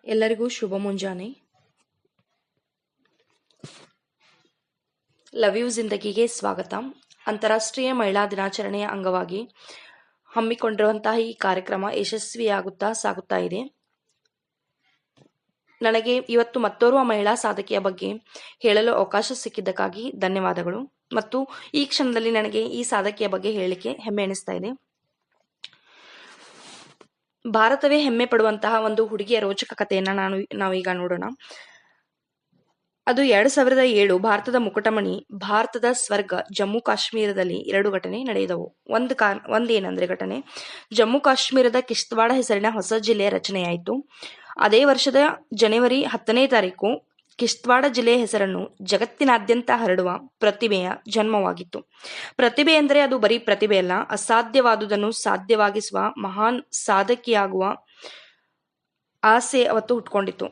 ಎಲ್ಲರಿಗೂ ಶುಭ ಮುಂಜಾನೆ. Love you ಜಿಂದಗಿಗೆ ಸ್ವಾಗತ. ಅಂತಾರಾಷ್ಟ್ರೀಯ ಮಹಿಳಾ ದಿನಾಚರಣೆಯ ಅಂಗವಾಗಿ ಹಮ್ಮಿಕೊಂಡಿರುವಂತಹ ಈ ಕಾರ್ಯಕ್ರಮ ಯಶಸ್ವಿಯಾಗುತ್ತಾ ಸಾಗುತ್ತಾ ಇದೆ. ನನಗೆ ಇವತ್ತು ಮತ್ತೋರ್ವ ಮಹಿಳಾ ಸಾಧಕಿಯ ಬಗ್ಗೆ ಹೇಳಲು ಅವಕಾಶ ಸಿಕ್ಕಿದ್ದಕ್ಕಾಗಿ ಧನ್ಯವಾದಗಳು. ಮತ್ತು ಈ ಕ್ಷಣದಲ್ಲಿ ನನಗೆ ಈ ಸಾಧಕಿಯ ಬಗ್ಗೆ ಹೇಳಲಿಕ್ಕೆ ಹೆಮ್ಮೆ ಎನಿಸ್ತಾ ಇದೆ. ಭಾರತವೇ ಹೆಮ್ಮೆ ಪಡುವಂತಹ ಒಂದು ಹುಡುಗಿಯ ರೋಚಕ ಕಥೆಯನ್ನ ನಾವೀಗ ನೋಡೋಣ. ಅದು 2007 ಭಾರತದ ಮುಕುಟಮಣಿ, ಭಾರತದ ಸ್ವರ್ಗ ಜಮ್ಮು ಕಾಶ್ಮೀರದಲ್ಲಿ 2 ಘಟನೆ ನಡೆದವು. ಒಂದೇನಂದ್ರೆ ಘಟನೆ, ಜಮ್ಮು ಕಾಶ್ಮೀರದ ಕಿಶ್ತ್ವಾಡ ಹೆಸರಿನ ಹೊಸ ಜಿಲ್ಲೆಯ ರಚನೆಯಾಯಿತು. ಅದೇ ವರ್ಷದ ಜನವರಿ 10ನೇ ತಾರೀಕು ಕಿಶ್ತ್ವಾಡ ಜಿಲ್ಲೆಯ ಹೆಸರನ್ನು ಜಗತ್ತಿನಾದ್ಯಂತ ಹರಡುವ ಪ್ರತಿಭೆಯ ಜನ್ಮವಾಗಿತ್ತು. ಪ್ರತಿಭೆ ಎಂದರೆ ಅದು ಬರೀ ಪ್ರತಿಭೆಯಲ್ಲ, ಅಸಾಧ್ಯವಾದುದನ್ನು ಸಾಧ್ಯವಾಗಿಸುವ ಮಹಾನ್ ಸಾಧಕಿಯಾಗುವ ಆಸೆ ಅವತ್ತು ಹುಟ್ಕೊಂಡಿತ್ತು.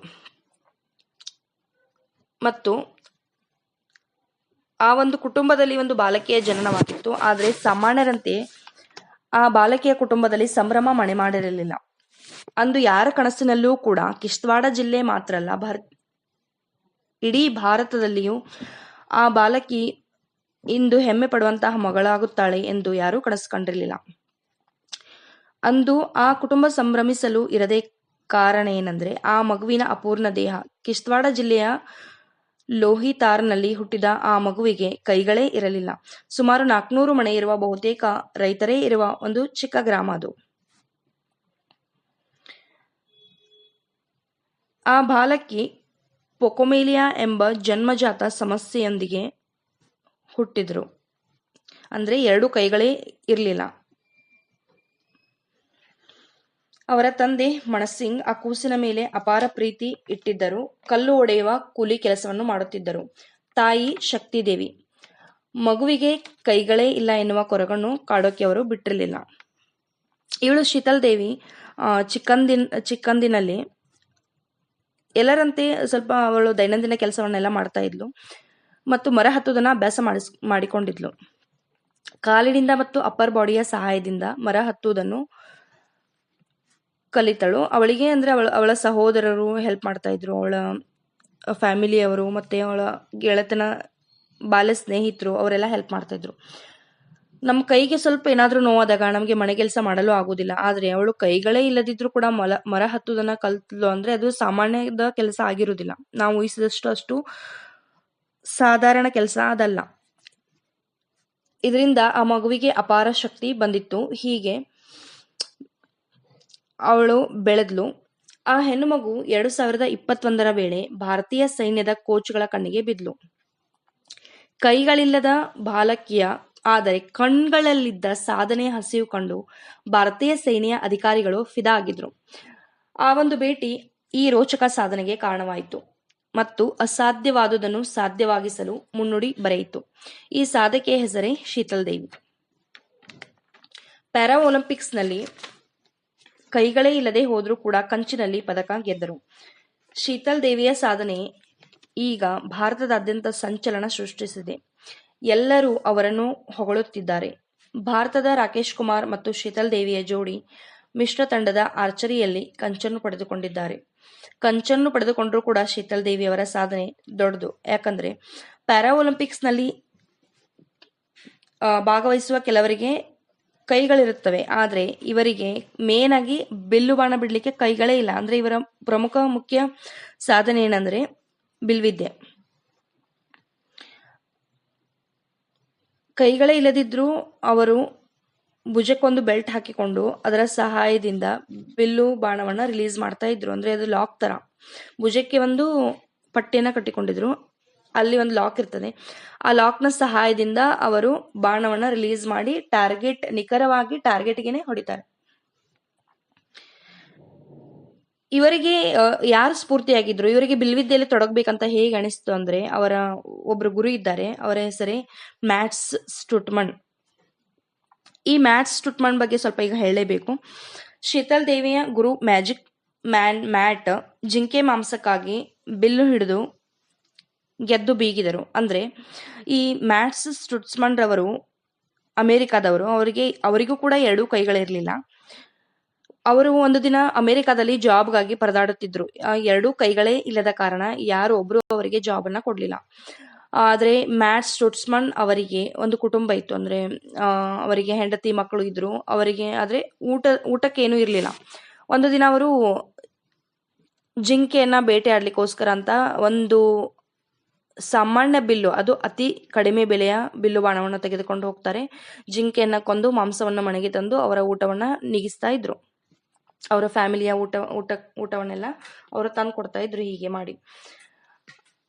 ಮತ್ತು ಆ ಒಂದು ಕುಟುಂಬದಲ್ಲಿ ಒಂದು ಬಾಲಕಿಯ ಜನನವಾಗಿತ್ತು. ಆದರೆ ಸಾಮಾನ್ಯರಂತೆ ಆ ಬಾಲಕಿಯ ಕುಟುಂಬದಲ್ಲಿ ಸಂಭ್ರಮ ಮನೆ ಮಾಡಿರಲಿಲ್ಲ. ಅಂದು ಯಾರ ಕನಸಿನಲ್ಲೂ ಕೂಡ ಕಿಶ್ತ್ವಾಡ ಜಿಲ್ಲೆ ಮಾತ್ರ ಅಲ್ಲ, ಇಡೀ ಭಾರತದಲ್ಲಿಯೂ ಆ ಬಾಲಕಿ ಇಂದು ಹೆಮ್ಮೆ ಪಡುವಂತಹ ಮಗಳಾಗುತ್ತಾಳೆ ಎಂದು ಯಾರೂ ಕನಸು ಕಂಡಿರಲಿಲ್ಲ. ಅಂದು ಆ ಕುಟುಂಬ ಸಂಭ್ರಮಿಸಲು ಇರದೆ ಕಾರಣ ಏನಂದ್ರೆ, ಆ ಮಗುವಿನ ಅಪೂರ್ಣ ದೇಹ. ಕಿಶ್ತ್ವಾಡ ಜಿಲ್ಲೆಯ ಲೋಹಿತಾರ್ನಲ್ಲಿ ಹುಟ್ಟಿದ ಆ ಮಗುವಿಗೆ ಕೈಗಳೇ ಇರಲಿಲ್ಲ. ಸುಮಾರು 400 ಮನೆ ಇರುವ, ಬಹುತೇಕ ರೈತರೇ ಇರುವ ಒಂದು ಚಿಕ್ಕ ಗ್ರಾಮ ಅದು. ಆ ಬಾಲಕಿ ಪೊಕೊಮೇಲಿಯಾ ಎಂಬ ಜನ್ಮಜಾತ ಸಮಸ್ಯೆಯೊಂದಿಗೆ ಹುಟ್ಟಿದ್ರು. ಅಂದ್ರೆ 2 ಕೈಗಳೇ ಇರಲಿಲ್ಲ. ಅವರ ತಂದೆ ಮಣಸಿಂಗ್ ಆ ಕೂಸಿನ ಮೇಲೆ ಅಪಾರ ಪ್ರೀತಿ ಇಟ್ಟಿದ್ದರು. ಕಲ್ಲು ಒಡೆಯುವ ಕೂಲಿ ಕೆಲಸವನ್ನು ಮಾಡುತ್ತಿದ್ದರು. ತಾಯಿ ಶಕ್ತಿದೇವಿ ಮಗುವಿಗೆ ಕೈಗಳೇ ಇಲ್ಲ ಎನ್ನುವ ಕೊರಗನ್ನು ಕಾಡೋಕೆ ಅವರು ಬಿಟ್ಟಿರಲಿಲ್ಲ. ಇವಳು ಶೀತಲ್ ದೇವಿ ಚಿಕ್ಕಂದಿನಲ್ಲಿ ಎಲ್ಲರಂತೆ ಸ್ವಲ್ಪ ಅವಳು ದೈನಂದಿನ ಕೆಲಸವನ್ನೆಲ್ಲ ಮಾಡ್ತಾ ಇದ್ಲು ಮತ್ತು ಮರ ಹತ್ತುವುದನ್ನ ಅಭ್ಯಾಸ ಮಾಡಿಕೊಂಡಿದ್ಲು. ಕಾಲಿನಿಂದ ಮತ್ತು ಅಪ್ಪರ್ ಬಾಡಿಯ ಸಹಾಯದಿಂದ ಮರ ಹತ್ತುವುದನ್ನು ಕಲಿತಳು. ಅವಳಿಗೆ ಅಂದ್ರೆ ಅವಳ ಸಹೋದರರು ಹೆಲ್ಪ್ ಮಾಡ್ತಾ ಇದ್ರು, ಅವಳ ಫ್ಯಾಮಿಲಿಯವರು ಮತ್ತೆ ಅವಳ ಗೆಳತನ ಬಾಲ್ಯ ಸ್ನೇಹಿತರು ಅವರೆಲ್ಲ ಹೆಲ್ಪ್ ಮಾಡ್ತಾ ಇದ್ರು. ನಮ್ಮ ಕೈಗೆ ಸ್ವಲ್ಪ ಏನಾದ್ರೂ ನೋವಾದಾಗ ನಮಗೆ ಮನೆ ಕೆಲಸ ಮಾಡಲು ಆಗುದಿಲ್ಲ. ಆದ್ರೆ ಅವಳು ಕೈಗಳೇ ಇಲ್ಲದಿದ್ರು ಕೂಡ ಮರ ಹತ್ತುವುದನ್ನ ಕಲ್ತಲು ಅಂದ್ರೆ ಅದು ಸಾಮಾನ್ಯದ ಕೆಲಸ ಆಗಿರುವುದಿಲ್ಲ. ನಾವು ಊಹಿಸಿದಷ್ಟು ಅಷ್ಟು ಸಾಧಾರಣ ಕೆಲಸ ಅದಲ್ಲ. ಇದರಿಂದ ಆ ಮಗುವಿಗೆ ಅಪಾರ ಶಕ್ತಿ ಬಂದಿತ್ತು. ಹೀಗೆ ಅವಳು ಬೆಳೆದ್ಲು. ಆ ಹೆಣ್ಣು ಮಗು 2021 ವೇಳೆ ಭಾರತೀಯ ಸೈನ್ಯದ ಕೋಚ್ಗಳ ಕಣ್ಣಿಗೆ ಬಿದ್ಲು. ಕೈಗಳಿಲ್ಲದ ಬಾಲಕಿಯ ಆದರೆ ಕಣ್ಗಳಲ್ಲಿದ್ದ ಸಾಧನೆ ಹಸಿವು ಕಂಡು ಭಾರತೀಯ ಸೇನೆಯ ಅಧಿಕಾರಿಗಳು ಫಿದಾ ಆಗಿದ್ರು. ಆ ಒಂದು ಭೇಟಿ ಈ ರೋಚಕ ಸಾಧನೆಗೆ ಕಾರಣವಾಯಿತು ಮತ್ತು ಅಸಾಧ್ಯವಾದುದನ್ನು ಸಾಧ್ಯವಾಗಿಸಲು ಮುನ್ನುಡಿ ಬರೆಯಿತು. ಈ ಸಾಧಕೆಯ ಹೆಸರೇ ಶೀತಲ್ ದೇವಿ. ಪ್ಯಾರಾ ಒಲಿಂಪಿಕ್ಸ್ನಲ್ಲಿ ಕೈಗಳೇ ಇಲ್ಲದೆ ಹೋದ್ರೂ ಕೂಡ ಕಂಚಿನಲ್ಲಿ ಪದಕ ಗೆದ್ದರು. ಶೀತಲ್ ದೇವಿಯ ಸಾಧನೆ ಈಗ ಭಾರತದಾದ್ಯಂತ ಸಂಚಲನ ಸೃಷ್ಟಿಸಿದೆ. ಎಲ್ಲರೂ ಅವರನ್ನು ಹೊಗಳುತ್ತಿದ್ದಾರೆ. ಭಾರತದ ರಾಕೇಶ್ ಕುಮಾರ್ ಮತ್ತು ಶೀತಲ್ ದೇವಿಯ ಜೋಡಿ ಮಿಶ್ರ ತಂಡದ ಆರ್ಚರಿಯಲ್ಲಿ ಕಂಚನ್ನು ಪಡೆದುಕೊಂಡಿದ್ದಾರೆ. ಕಂಚನ್ನು ಪಡೆದುಕೊಂಡ್ರೂ ಕೂಡ ಶೀತಲ್ ದೇವಿಯವರ ಸಾಧನೆ ದೊಡ್ಡದು. ಯಾಕಂದ್ರೆ ಪ್ಯಾರಾ ಒಲಿಂಪಿಕ್ಸ್ನಲ್ಲಿ ಭಾಗವಹಿಸುವ ಕೆಲವರಿಗೆ ಕೈಗಳಿರುತ್ತವೆ, ಆದ್ರೆ ಇವರಿಗೆ ಮೇನ್ ಆಗಿ ಬಿಲ್ಲು ಬಾಣ ಬಿಡ್ಲಿಕ್ಕೆ ಕೈಗಳೇ ಇಲ್ಲ. ಅಂದ್ರೆ ಇವರ ಪ್ರಮುಖ ಮುಖ್ಯ ಸಾಧನೆ ಏನಂದ್ರೆ ಬಿಲ್ವಿದ್ಯೆ. ಕೈಗಳೇ ಇಲ್ಲದಿದ್ರು ಅವರು ಭುಜಕ್ಕೊಂದು ಬೆಲ್ಟ್ ಹಾಕಿಕೊಂಡು ಅದರ ಸಹಾಯದಿಂದ ಬಿಲ್ಲು ಬಾಣವನ್ನ ರಿಲೀಸ್ ಮಾಡ್ತಾ ಇದ್ರು. ಅಂದ್ರೆ ಅದು ಲಾಕ್ ತರ ಭುಜಕ್ಕೆ ಒಂದು ಪಟ್ಟಿಯನ್ನ ಕಟ್ಟಿಕೊಂಡಿದ್ರು, ಅಲ್ಲಿ ಒಂದು ಲಾಕ್ ಇರ್ತದೆ. ಆ ಲಾಕ್ನ ಸಹಾಯದಿಂದ ಅವರು ಬಾಣವನ್ನ ರಿಲೀಸ್ ಮಾಡಿ ನಿಖರವಾಗಿ ಟಾರ್ಗೆಟ್ಗೆನೆ ಹೊಡಿತಾರೆ. ಇವರಿಗೆ ಯಾರು ಸ್ಫೂರ್ತಿಯಾಗಿದ್ರು, ಇವರಿಗೆ ಬಿಲ್ವಿದ್ಯೆಯಲ್ಲಿ ತೊಡಗಬೇಕಂತ ಹೇಗೆ ಅನಿಸ್ತು ಅಂದ್ರೆ, ಅವರ ಒಬ್ರು ಗುರು ಇದ್ದಾರೆ, ಅವರ ಹೆಸರೇ ಮ್ಯಾಟ್ಸ್ ಸ್ಟುಟ್ಮನ್. ಈ ಮ್ಯಾಟ್ಸ್ ಸ್ಟುಟ್ಮನ್ ಬಗ್ಗೆ ಸ್ವಲ್ಪ ಈಗ ಹೇಳಲೇಬೇಕು. ಶೀತಲ್ ದೇವಿಯ ಗುರು ಮ್ಯಾಟ್ ಜಿಂಕೆ ಮಾಂಸಕ್ಕಾಗಿ ಬಿಲ್ಲು ಹಿಡಿದು ಗೆದ್ದು ಬೀಗಿದರು. ಅಂದ್ರೆ ಈ ಮ್ಯಾಟ್ಸ್ ಸ್ಟುಟ್ಸ್ಮನ್ ರವರು ಅಮೆರಿಕಾದವರು. ಅವರಿಗೂ ಕೂಡ 2 ಕೈಗಳಿರಲಿಲ್ಲ. ಅವರು ಒಂದು ದಿನ ಅಮೆರಿಕಾದಲ್ಲಿ ಜಾಬ್ಗಾಗಿ ಪರದಾಡುತ್ತಿದ್ರು. ಎರಡೂ ಕೈಗಳೇ ಇಲ್ಲದ ಕಾರಣ ಯಾರು ಒಬ್ರು ಅವರಿಗೆ ಜಾಬ್ ಅನ್ನ ಕೊಡ್ಲಿಲ್ಲ. ಆದ್ರೆ ಮ್ಯಾಟ್ ಸ್ಟುಟ್ಸ್ಮನ್ ಅವರಿಗೆ ಒಂದು ಕುಟುಂಬ ಇತ್ತು. ಅಂದ್ರೆ ಅವರಿಗೆ ಹೆಂಡತಿ ಮಕ್ಕಳು ಇದ್ರು. ಅವರಿಗೆ ಆದ್ರೆ ಊಟಕ್ಕೇನು ಇರ್ಲಿಲ್ಲ. ಒಂದು ದಿನ ಅವರು ಜಿಂಕೆಯನ್ನ ಬೇಟೆಯಾಡ್ಲಿಕ್ಕೋಸ್ಕರ ಅಂತ ಒಂದು ಸಾಮಾನ್ಯ ಬಿಲ್ಲು, ಅದು ಅತಿ ಕಡಿಮೆ ಬೆಲೆಯ ಬಿಲ್ಲು ಬಾಣವನ್ನು ತೆಗೆದುಕೊಂಡು ಹೋಗ್ತಾರೆ. ಜಿಂಕೆಯನ್ನ ಕೊಂದು ಮಾಂಸವನ್ನ ಮನೆಗೆ ತಂದು ಅವರ ಊಟವನ್ನ ನೀಗಿಸ್ತಾ ಇದ್ರು. ಅವರ ಫ್ಯಾಮಿಲಿಯ ಊಟವನ್ನೆಲ್ಲ ಅವರು ತಂದು ಕೊಡ್ತಾ ಇದ್ರು. ಹೀಗೆ ಮಾಡಿ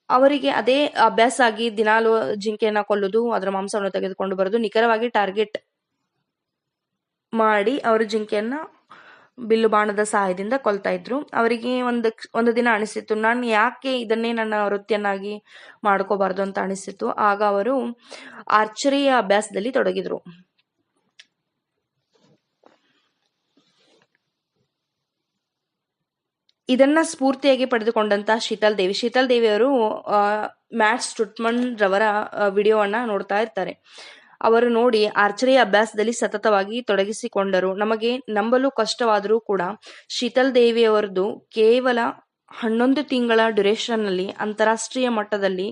ಅವರಿಗೆ ಅದೇ ಅಭ್ಯಾಸ ಆಗಿ ದಿನಾಲು ಜಿಂಕೆಯನ್ನ ಕೊಲ್ಲುದು, ಅದರ ಮಾಂಸವನ್ನು ತೆಗೆದುಕೊಂಡು ಬರೋದು, ನಿಖರವಾಗಿ ಟಾರ್ಗೆಟ್ ಮಾಡಿ ಅವರು ಜಿಂಕೆಯನ್ನ ಬಿಲ್ಲು ಬಾಣದ ಸಹಾಯದಿಂದ ಕೊಲ್ತಾ ಇದ್ರು. ಅವರಿಗೆ ಒಂದು ದಿನ ಅನಿಸಿತ್ತು, ನಾನು ಯಾಕೆ ಇದನ್ನೇ ನನ್ನ ವೃತ್ತಿಯನ್ನಾಗಿ ಮಾಡ್ಕೋಬಾರ್ದು ಅಂತ ಅನಿಸಿತ್ತು. ಆಗ ಅವರು ಆರ್ಚರಿಯ ಅಭ್ಯಾಸದಲ್ಲಿ ತೊಡಗಿದ್ರು. ಇದನ್ನ ಸ್ಫೂರ್ತಿಯಾಗಿ ಪಡೆದುಕೊಂಡಂತ ಶೀತಲ್ ದೇವಿ ಅವರು ಮ್ಯಾಟ್ ಸ್ಟುಟ್ಮನ್ ರವರ ವಿಡಿಯೋವನ್ನ ನೋಡ್ತಾ ಇರ್ತಾರೆ. ಅವರು ನೋಡಿ ಆರ್ಚರಿ ಅಭ್ಯಾಸದಲ್ಲಿ ಸತತವಾಗಿ ತೊಡಗಿಸಿಕೊಂಡರು. ನಮಗೆ ನಂಬಲು ಕಷ್ಟವಾದರೂ ಕೂಡ ಶೀತಲ್ ದೇವಿಯವರದು ಕೇವಲ 11 ತಿಂಗಳ ಡ್ಯುರೇಷನ್ ನಲ್ಲಿ ಅಂತಾರಾಷ್ಟ್ರೀಯ ಮಟ್ಟದಲ್ಲಿ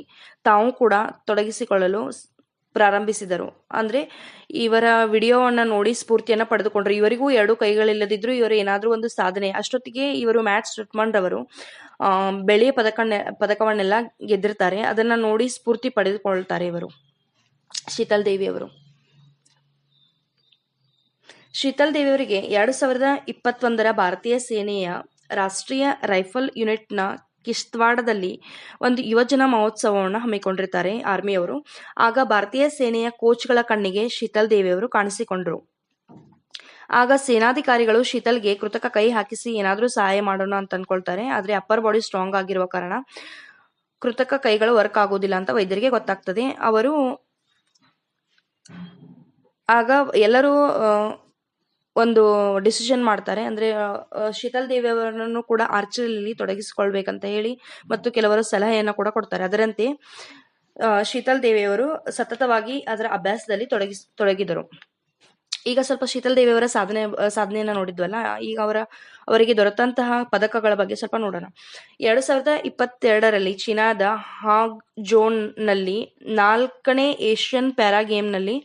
ತಾವು ಕೂಡ ತೊಡಗಿಸಿಕೊಳ್ಳಲು ಪ್ರಾರಂಭಿಸಿದರು. ಅಂದ್ರೆ ಇವರ ವಿಡಿಯೋವನ್ನ ನೋಡಿ ಸ್ಫೂರ್ತಿಯನ್ನ ಪಡೆದುಕೊಂಡ್ರು. ಇವರಿಗೂ 2 ಕೈಗಳಿಲ್ಲದಿದ್ರು ಇವರು ಏನಾದ್ರೂ ಒಂದು ಸಾಧನೆ. ಅಷ್ಟೊತ್ತಿಗೆ ಇವರು ಮ್ಯಾಟ್ ಸ್ಟುಟ್ಮನ್ ರವರು ಬೆಳ್ಳಿಯ ಪದಕವನ್ನೆಲ್ಲ ಗೆದ್ದಿರ್ತಾರೆ. ಅದನ್ನ ನೋಡಿ ಸ್ಫೂರ್ತಿ ಪಡೆದುಕೊಳ್ತಾರೆ ಇವರು ಶೀತಲ್ ದೇವಿಯವರು. ಶೀತಲ್ ದೇವಿಯವರಿಗೆ 2021 ಭಾರತೀಯ ಸೇನೆಯ ರಾಷ್ಟ್ರೀಯ ರೈಫಲ್ ಯೂನಿಟ್ನ ಕಿಶ್ತ್ವಾಡದಲ್ಲಿ ಒಂದು ಯುವಜನ ಮಹೋತ್ಸವವನ್ನು ಹಮ್ಮಿಕೊಂಡಿರ್ತಾರೆ ಆರ್ಮಿಯವರು. ಆಗ ಭಾರತೀಯ ಸೇನೆಯ ಕೋಚ್ಗಳ ಕಣ್ಣಿಗೆ ಶೀತಲ್ ದೇವಿಯವರು ಕಾಣಿಸಿಕೊಂಡ್ರು. ಆಗ ಸೇನಾಧಿಕಾರಿಗಳು ಶೀತಲ್ಗೆ ಕೃತಕ ಕೈ ಹಾಕಿಸಿ ಏನಾದ್ರೂ ಸಹಾಯ ಮಾಡೋಣ ಅಂತ ಅನ್ಕೊಳ್ತಾರೆ. ಆದ್ರೆ ಅಪ್ಪರ್ ಬಾಡಿ ಸ್ಟ್ರಾಂಗ್ ಆಗಿರುವ ಕಾರಣ ಕೃತಕ ಕೈಗಳು ವರ್ಕ್ ಆಗೋದಿಲ್ಲ ಅಂತ ವೈದ್ಯರಿಗೆ ಗೊತ್ತಾಗ್ತದೆ. ಅವರು ಆಗ ಎಲ್ಲರೂ ಒಂದು ಡಿಸಿಷನ್ ಮಾಡ್ತಾರೆ. ಅಂದ್ರೆ ಶೀತಲ್ ದೇವಿ ಅವರನ್ನು ಕೂಡ ಆರ್ಚರಿಯಲ್ಲಿ ತೊಡಗಿಸಿಕೊಳ್ಬೇಕಂತ ಹೇಳಿ ಮತ್ತು ಕೆಲವರು ಸಲಹೆಯನ್ನು ಕೂಡ ಕೊಡ್ತಾರೆ. ಅದರಂತೆ ಶೀತಲ್ ದೇವಿಯವರು ಸತತವಾಗಿ ಅದರ ಅಭ್ಯಾಸದಲ್ಲಿ ತೊಡಗಿದರು. ಈಗ ಸ್ವಲ್ಪ ಶೀತಲ್ ದೇವಿಯವರ ಸಾಧನೆಯನ್ನ ನೋಡಿದ್ವಲ್ಲ, ಈಗ ಅವರಿಗೆ ದೊರೆತಂತಹ ಪದಕಗಳ ಬಗ್ಗೆ ಸ್ವಲ್ಪ ನೋಡೋಣ. 2022 ಚೀನಾದ ಹಾಗ್ ಜೋನ್ ನಲ್ಲಿ 4ನೇ ಏಷ್ಯನ್ ಪ್ಯಾರಾ ಗೇಮ್ ನಲ್ಲಿ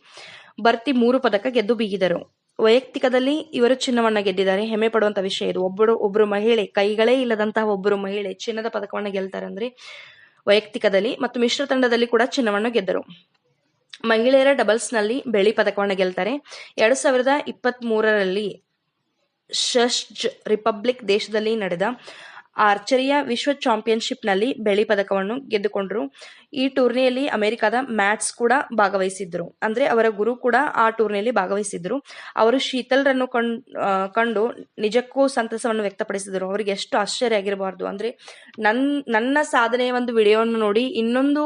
ಬರ್ತಿ 3 ಪದಕ ಗೆದ್ದು ಬೀಗಿದರು. ವೈಯಕ್ತಿಕದಲ್ಲಿ ಇವರು ಚಿನ್ನವನ್ನ ಗೆದ್ದಿದ್ದಾರೆ. ಹೆಮ್ಮೆ ಪಡುವಂತ ವಿಷಯ ಇದು. ಒಬ್ಬರು ಮಹಿಳೆ, ಕೈಗಳೇ ಇಲ್ಲದಂತಹ ಒಬ್ಬರು ಮಹಿಳೆ ಚಿನ್ನದ ಪದಕವನ್ನ ಗೆಲ್ತಾರೆ ಅಂದ್ರೆ ವೈಯಕ್ತಿಕದಲ್ಲಿ. ಮತ್ತು ಮಿಶ್ರ ತಂಡದಲ್ಲಿ ಕೂಡ ಚಿನ್ನವನ್ನು ಗೆದ್ದರು. ಮಹಿಳೆಯರ ಡಬಲ್ಸ್ ನಲ್ಲಿ ಬೆಳ್ಳಿ ಪದಕವನ್ನು ಗೆಲ್ತಾರೆ. 2023 ಶೆಚ್ ರಿಪಬ್ಲಿಕ್ ದೇಶದಲ್ಲಿ ನಡೆದ ಆರ್ಚರಿಯ ವಿಶ್ವ ಚಾಂಪಿಯನ್ಶಿಪ್ ನಲ್ಲಿ ಬೆಳ್ಳಿ ಪದಕವನ್ನು ಗೆದ್ದುಕೊಂಡ್ರು. ಈ ಟೂರ್ನಿಯಲ್ಲಿ ಅಮೆರಿಕದ ಮ್ಯಾಟ್ಸ್ ಕೂಡ ಭಾಗವಹಿಸಿದ್ರು. ಅಂದ್ರೆ ಅವರ ಗುರು ಕೂಡ ಆ ಟೂರ್ನಿಯಲ್ಲಿ ಭಾಗವಹಿಸಿದ್ರು. ಅವರು ಶೀತಲ್ರನ್ನು ಕಂಡು ನಿಜಕ್ಕೂ ಸಂತಸವನ್ನು ವ್ಯಕ್ತಪಡಿಸಿದರು. ಅವರಿಗೆ ಎಷ್ಟು ಆಶ್ಚರ್ಯ ಆಗಿರಬಾರ್ದು. ಅಂದ್ರೆ ನನ್ನ ಸಾಧನೆಯ ಒಂದು ವಿಡಿಯೋವನ್ನು ನೋಡಿ ಇನ್ನೊಂದು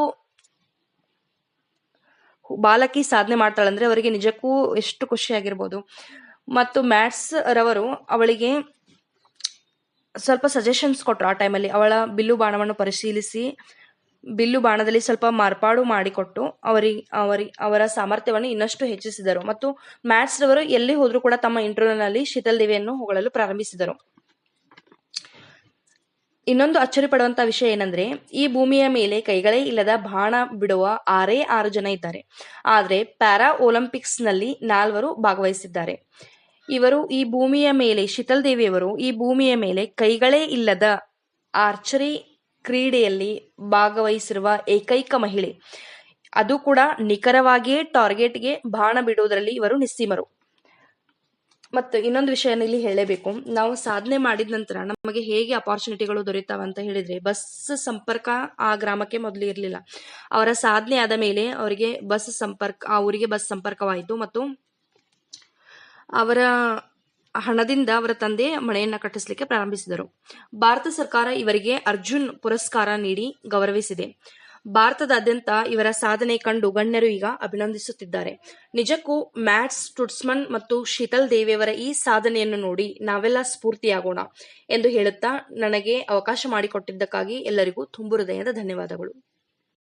ಬಾಲಕಿ ಸಾಧನೆ ಮಾಡ್ತಾಳಂದ್ರೆ ಅವರಿಗೆ ನಿಜಕ್ಕೂ ಎಷ್ಟು ಖುಷಿ ಆಗಿರ್ಬೋದು. ಮತ್ತು ಮ್ಯಾಟ್ಸ್ ರವರು ಅವಳಿಗೆ ಸ್ವಲ್ಪ ಸಜೆಷನ್ಸ್ ಕೊಟ್ಟರು. ಆ ಟೈಮಲ್ಲಿ ಅವಳ ಬಿಲ್ಲು ಬಾಣವನ್ನು ಪರಿಶೀಲಿಸಿ ಬಿಲ್ಲು ಬಾಣದಲ್ಲಿ ಸ್ವಲ್ಪ ಮಾರ್ಪಾಡು ಮಾಡಿಕೊಟ್ಟು ಅವರ ಸಾಮರ್ಥ್ಯವನ್ನು ಇನ್ನಷ್ಟು ಹೆಚ್ಚಿಸಿದರು. ಮತ್ತು ಮ್ಯಾಟ್ಸ್ ರವರು ಎಲ್ಲಿ ಹೋದ್ರೂ ಕೂಡ ತಮ್ಮ ಇಂಟರ್ವ್ಯೂನಲ್ಲಿ ಶೀತಲ್ ದೇವಿಯನ್ನು ಹೊಗಳಲು ಪ್ರಾರಂಭಿಸಿದರು. ಇನ್ನೊಂದು ಅಚ್ಚರಿ ಪಡುವಂತ ವಿಷಯ ಏನಂದ್ರೆ, ಈ ಭೂಮಿಯ ಮೇಲೆ ಕೈಗಳೇ ಇಲ್ಲದ ಬಾಣ ಬಿಡುವ 6 ಜನ ಇದ್ದಾರೆ. ಆದ್ರೆ ಪ್ಯಾರಾ ಒಲಿಂಪಿಕ್ಸ್ ನಲ್ಲಿ 4 ಭಾಗವಹಿಸಿದ್ದಾರೆ. ಇವರು ಈ ಭೂಮಿಯ ಮೇಲೆ, ಶೀತಲ್ ದೇವಿಯವರು ಈ ಭೂಮಿಯ ಮೇಲೆ ಕೈಗಳೇ ಇಲ್ಲದ ಆರ್ಚರಿ ಕ್ರೀಡೆಯಲ್ಲಿ ಭಾಗವಹಿಸಿರುವ ಏಕೈಕ ಮಹಿಳೆ. ಅದು ಕೂಡ ನಿಖರವಾಗಿಯೇ ಟಾರ್ಗೆಟ್ಗೆ ಬಾಣ ಬಿಡುವುದರಲ್ಲಿ ಇವರು ನಿಸ್ಸೀಮರು. ಮತ್ತು ಇನ್ನೊಂದು ವಿಷಯ ಇಲ್ಲಿ ಹೇಳಬೇಕು. ನಾವು ಸಾಧನೆ ಮಾಡಿದ ನಂತರ ನಮಗೆ ಹೇಗೆ ಅಪಾರ್ಚುನಿಟಿಗಳು ದೊರೆತಾವ ಅಂತ ಹೇಳಿದ್ರೆ, ಬಸ್ ಸಂಪರ್ಕ ಆ ಗ್ರಾಮಕ್ಕೆ ಮೊದಲು ಇರಲಿಲ್ಲ. ಅವರ ಸಾಧನೆ ಆದ ಮೇಲೆ ಅವರಿಗೆ ಆ ಊರಿಗೆ ಬಸ್ ಸಂಪರ್ಕವಾಯಿತು. ಮತ್ತು ಅವರ ಹಣದಿಂದ ಅವರ ತಂದೆ ಮನೆಯನ್ನ ಕಟ್ಟಿಸಲಿಕ್ಕೆ ಪ್ರಾರಂಭಿಸಿದರು. ಭಾರತ ಸರ್ಕಾರ ಇವರಿಗೆ ಅರ್ಜುನ್ ಪುರಸ್ಕಾರ ನೀಡಿ ಗೌರವಿಸಿದೆ. ಭಾರತದಾದ್ಯಂತ ಇವರ ಸಾಧನೆ ಕಂಡು ಗಣ್ಯರು ಈಗ ಅಭಿನಂದಿಸುತ್ತಿದ್ದಾರೆ. ನಿಜಕ್ಕೂ ಮ್ಯಾಟ್ಸ್ ಸ್ಟುಟ್ಸ್ಮನ್ ಮತ್ತು ಶೀತಲ್ ದೇವಿಯವರ ಈ ಸಾಧನೆಯನ್ನು ನೋಡಿ ನಾವೆಲ್ಲ ಸ್ಫೂರ್ತಿಯಾಗೋಣ ಎಂದು ಹೇಳುತ್ತಾ ನನಗೆ ಅವಕಾಶ ಮಾಡಿಕೊಟ್ಟಿದ್ದಕ್ಕಾಗಿ ಎಲ್ಲರಿಗೂ ತುಂಬು ಹೃದಯದ ಧನ್ಯವಾದಗಳು.